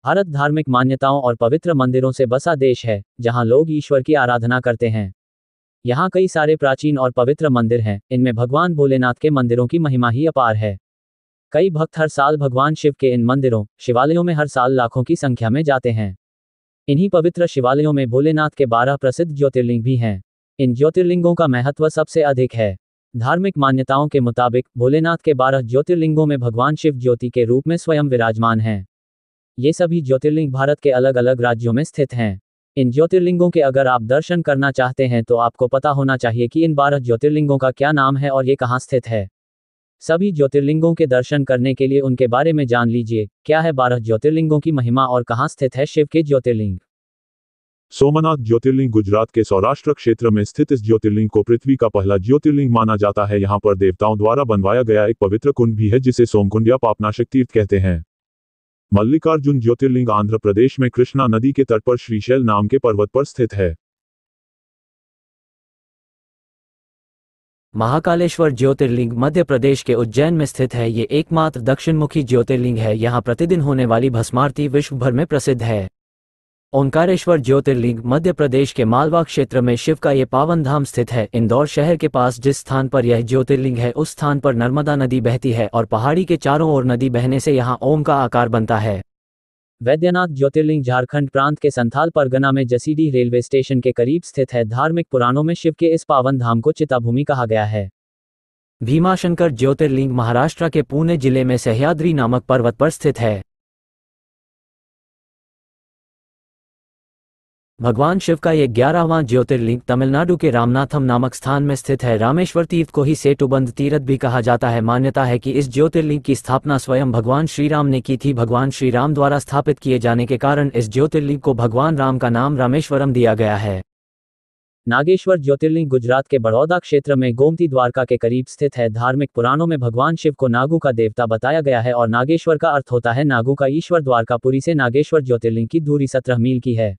भारत धार्मिक मान्यताओं और पवित्र मंदिरों से बसा देश है, जहां लोग ईश्वर की आराधना करते हैं। यहाँ कई सारे प्राचीन और पवित्र मंदिर हैं, इनमें भगवान भोलेनाथ के मंदिरों की महिमा ही अपार है। कई भक्त हर साल भगवान शिव के इन मंदिरों, शिवालयों में हर साल लाखों की संख्या में जाते हैं। इन्हीं पवित्र शिवालयों में भोलेनाथ के 12 प्रसिद्ध ज्योतिर्लिंग भी हैं। इन ज्योतिर्लिंगों का महत्व सबसे अधिक है। धार्मिक मान्यताओं के मुताबिक भोलेनाथ के 12 ज्योतिर्लिंगों में भगवान शिव ज्योति के रूप में स्वयं विराजमान हैं। ये सभी ज्योतिर्लिंग भारत के अलग अलग राज्यों में स्थित हैं। इन ज्योतिर्लिंगों के अगर आप दर्शन करना चाहते हैं तो आपको पता होना चाहिए कि इन 12 ज्योतिर्लिंगों का क्या नाम है और ये कहाँ स्थित है। सभी ज्योतिर्लिंगों के दर्शन करने के लिए उनके बारे में जान लीजिए। क्या है 12 ज्योतिर्लिंगों की महिमा और कहाँ स्थित है शिव के ज्योतिर्लिंग। सोमनाथ ज्योतिर्लिंग गुजरात के सौराष्ट्र क्षेत्र में स्थित इस ज्योतिर्लिंग को पृथ्वी का पहला ज्योतिर्लिंग माना जाता है। यहाँ पर देवताओं द्वारा बनवाया गया एक पवित्र कुंड भी है जिसे सोमकुंड या पापनाशक तीर्थ कहते हैं। मल्लिकार्जुन ज्योतिर्लिंग आंध्र प्रदेश में कृष्णा नदी के तट पर श्रीशैल नाम के पर्वत पर स्थित है। महाकालेश्वर ज्योतिर्लिंग मध्य प्रदेश के उज्जैन में स्थित है। ये एकमात्र दक्षिणमुखी ज्योतिर्लिंग है। यहाँ प्रतिदिन होने वाली भस्मारती विश्व भर में प्रसिद्ध है। ओंकारेश्वर ज्योतिर्लिंग मध्य प्रदेश के मालवा क्षेत्र में शिव का ये पावन धाम स्थित है। इंदौर शहर के पास जिस स्थान पर यह ज्योतिर्लिंग है उस स्थान पर नर्मदा नदी बहती है और पहाड़ी के चारों ओर नदी बहने से यहाँ ओम का आकार बनता है। वैद्यनाथ ज्योतिर्लिंग झारखंड प्रांत के संथाल परगना में जसीडीह रेलवे स्टेशन के करीब स्थित है। धार्मिक पुराणों में शिव के इस पावन धाम को चिताभूमि कहा गया है। भीमाशंकर ज्योतिर्लिंग महाराष्ट्र के पुणे जिले में सह्याद्री नामक पर्वत पर स्थित है। भगवान शिव का ये 11वां ज्योतिर्लिंग तमिलनाडु के रामनाथम नामक स्थान में स्थित है। रामेश्वर तीर्थ को ही सेतुबंध तीर्थ भी कहा जाता है। मान्यता है कि इस ज्योतिर्लिंग की स्थापना स्वयं भगवान श्री राम ने की थी। भगवान श्री राम द्वारा स्थापित किए जाने के कारण इस ज्योतिर्लिंग को भगवान राम का नाम रामेश्वरम दिया गया है। नागेश्वर ज्योतिर्लिंग गुजरात के बड़ौदा क्षेत्र में गोमती द्वारका के करीब स्थित है। धार्मिक पुराणों में भगवान शिव को नागू का देवता बताया गया है और नागेश्वर का अर्थ होता है नागू का ईश्वर। द्वारकापुरी से नागेश्वर ज्योतिर्लिंग की दूरी 17 मील की है।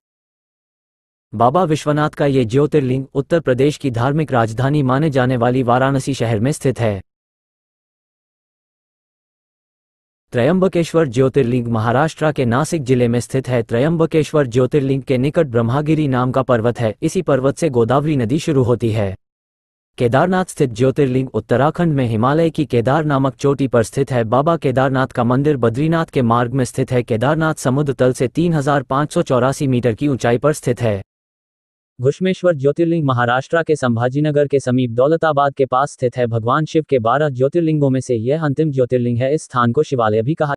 बाबा विश्वनाथ का ये ज्योतिर्लिंग उत्तर प्रदेश की धार्मिक राजधानी माने जाने वाली वाराणसी शहर में स्थित है। त्रयंबकेश्वर ज्योतिर्लिंग महाराष्ट्र के नासिक जिले में स्थित है। त्रयंबकेश्वर ज्योतिर्लिंग के निकट ब्रह्मागिरी नाम का पर्वत है। इसी पर्वत से गोदावरी नदी शुरू होती है। केदारनाथ स्थित ज्योतिर्लिंग उत्तराखंड में हिमालय की केदार नामक चोटी पर स्थित है। बाबा केदारनाथ का मंदिर बद्रीनाथ के मार्ग में स्थित है। केदारनाथ समुद्र तल से 3584 मीटर की ऊंचाई पर स्थित है। घुश्मेश्वर ज्योतिर्लिंग महाराष्ट्र के संभाजीनगर के समीप दौलताबाद के पास स्थित है। भगवान शिव के 12 ज्योतिर्लिंगों में से यह अंतिम ज्योतिर्लिंग है। इस स्थान को शिवालय भी कहा